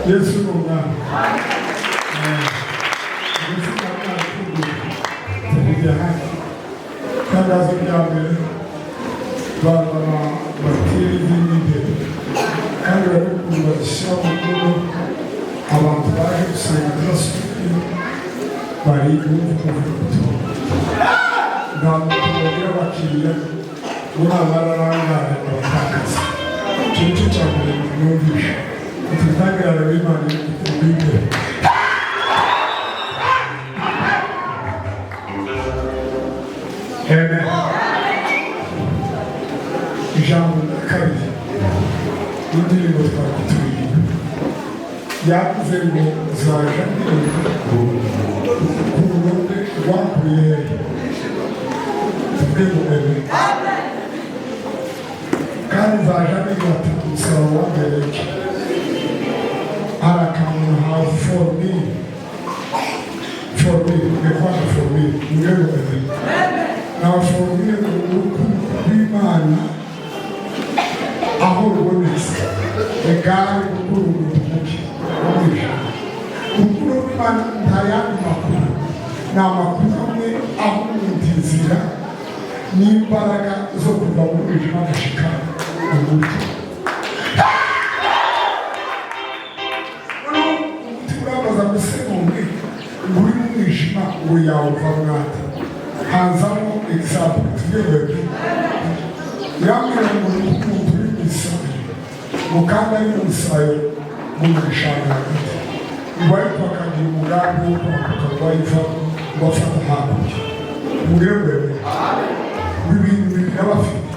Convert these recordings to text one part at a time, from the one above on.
Yesu Mungu. Tangazo ryambere bana batiri b'imideli kandi barukunda ishyamba abantu baje gusenga Kristo bari kumvuga ngamukubwira bakiriye n'abararangara abatakaza cyo cyane n'ubisha tutangara b'Imana n'ibyo ijambo la kabiri indirimbo twakuturiye yavuze ngo zaje ku ruhande rwakuye tubyemere kandi zaje nigata umusaraba w'amereka arakamuna for me mekwana for me mwemere na for me rw'Imana aho rubonetse egare gukura umuntu muke ukuru rw'Imana ntayandi makuru ni amakuru amwe aho umuntu inzira n'imbaraga zo kuva mu mwijima gushika mu buryo umutima urabaza gusemumwe uri mu mwijima ngo yawuva mwata hazamo example tugewe yambwira ngo umuntu uri mu isayo ngo kandi ari mu isayo mu gishanga hagati ngo ariko akagira umugambi wo kwambuka rwayiva ngo afata hakurya murebere ibintu bibiri n'abafite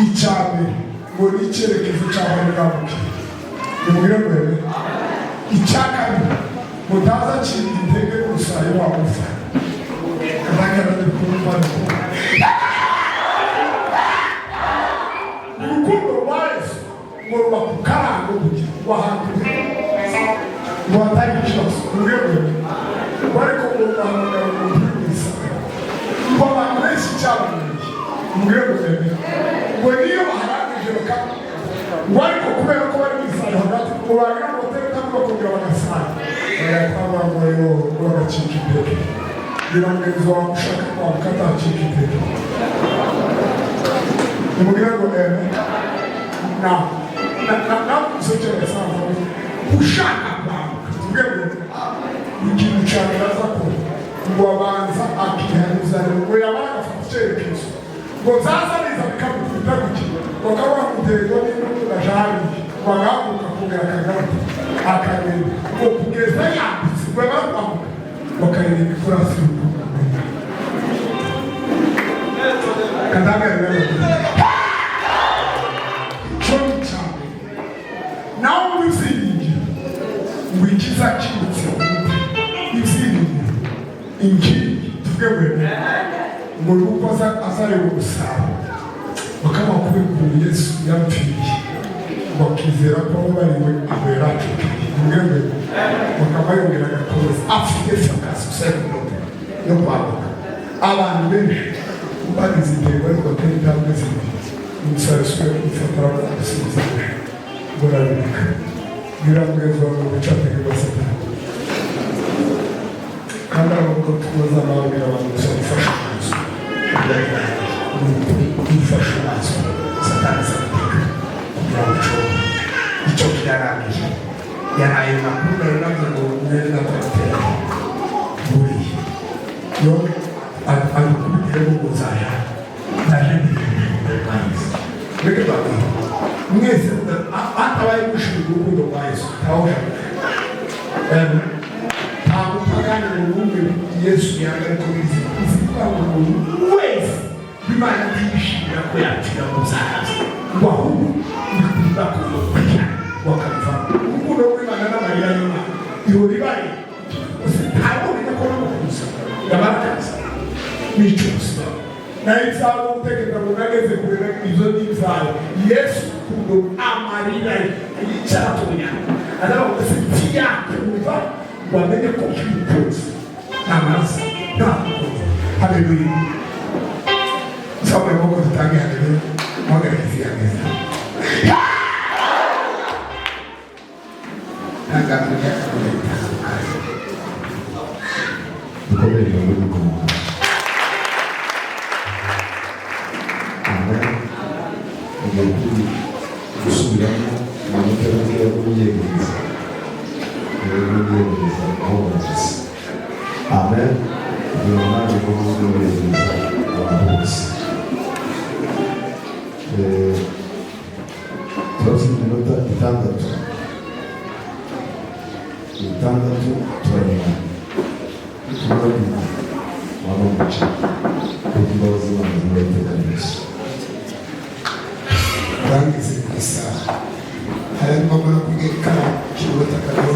icyambere ngo ni icyerekezo cy'abantu bwambukira murebere icya kabiri ngo ntaza kintu intege n'umusaya wamufa azagaragaza kumva urukundo rwa Yesu ngo ruba ku karango kugira ngo ahangire ngo hatari ikibazo murebere ngo ariko ngo bahamagara umuntu uri mu isaha ngo abantu benshi cyabamenye murebere ngo niyo baharangije bakaba ngo ariko kubera ko bari mu isaha hagati ngo bagira ngo batereka bakongera bagasanga bagakaba ngo yo bagacika imbere biramweza wamushaka kwambuka atacika imbere nimubwire ngo namusekere sasa ushaka kwambuka tubwire ikintu cyane aza ko ngo abanza akihanuza ngo yabara agafata icyerekezo ngo zaza neza bikamukunda gukina bakaba bamuterwa n'intugu gajari bagahaguruka kugera akagati akareba ngo kugeza yambitse ngo bakwambuka bakareba imifurasi y'urukundo kadagarira cyo cyane nawe uziringira ngo ikiza kibutse iziringira injiri tugewe ngo nuko azareba umusaraba bakaba kubikura Yesu yapfiriye bakizera ko bariwe abera mwembe bakaba yongera agakoza afite sakasi sekondo yo kwambuka abantu benshi bagize intego ariko batari intambwe zibiri umusaraba ufatara gusubiza burabika biramweza ngo bicapeke basatana kandi abakora tubaza ababwira abantu gusa gufasha amazu gufasha amazu satani zagateka kugira ngo ucobe icyo kirarangiye yaraye makuru nayo nabyo ngo mwere n'abatera buriya yo abikubitire ngo nzaja ndaje n'ibintu mwayizi mbega babiri mwese atabaye gushira urukundo rwa Yesu ntawushaka ntabwo pagani n'ubumwe Yesu yanga kubizi kuvuga ngo umuntu wese Imana yishimira ko yakira muzahaza ngo ahubwo nikunda kuvuga wakava urukundo rw'Imana n'amarira y'Imana iyo ribaye ntabwo bidakora mu kuza yabarakaza n'icyo gusa nayo nzaba gutegeka ngo nageze kurera izo n'ibyayo Yesu kundo amarira y'icyatonya aravuga se tiyakumva wamenye ko cy'ukoze amazi ntabwo haleluya sabe mo ko tangi haleluya mwagaragaza neza nagaruye kureta dukomere mu rukundo umukuru gusubiramo amateka y'ubuyegereza y'ubuyegereza aho bageze amen n'umwanya wo kuyegereza abantu bose turazi iminota itandatu turanyuma turabona waba muca kuko imbabazi Imana zirateganijwe rangize ku isaha harimo amara kubwira kibuta kagabo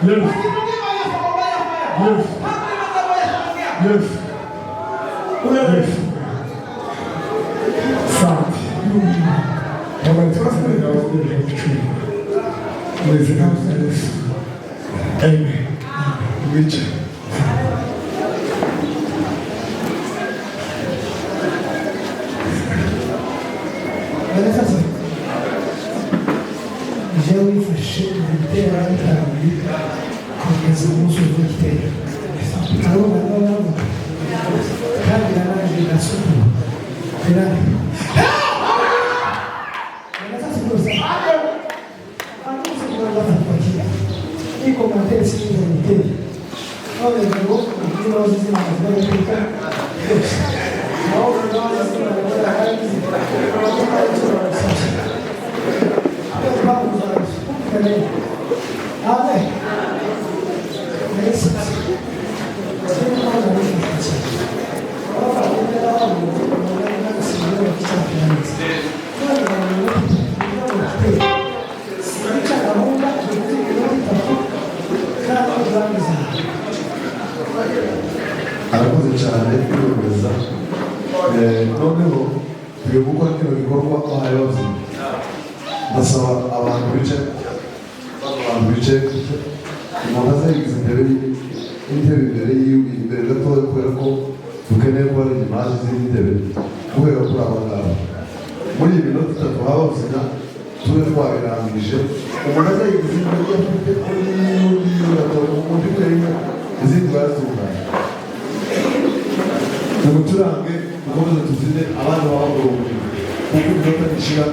Amen. Richard. Já me fechei literalmente com esse moço que tem. Não. Cara, na geração. E como até esse nível inteiro, olha, eu vou nós ensinamos, vai explicar. arakoze cyane kwiyemeza noneho tugiye gukora kino gikorwa abayobozi ndasaba abantu bicaye umuntu azayigize intebe imbere yiwe imbere gatoya kubera ko dukeneye ko hari imaje z'indi ntebe guhera kuri aba ngaba muri iyi minota itatu habuzina tube twabirangije umuntu azayigize imbere y'afite undi kwenya izindi baratunganya umucurange ukomeza tuzine abana b'abagabo kuko inota ishira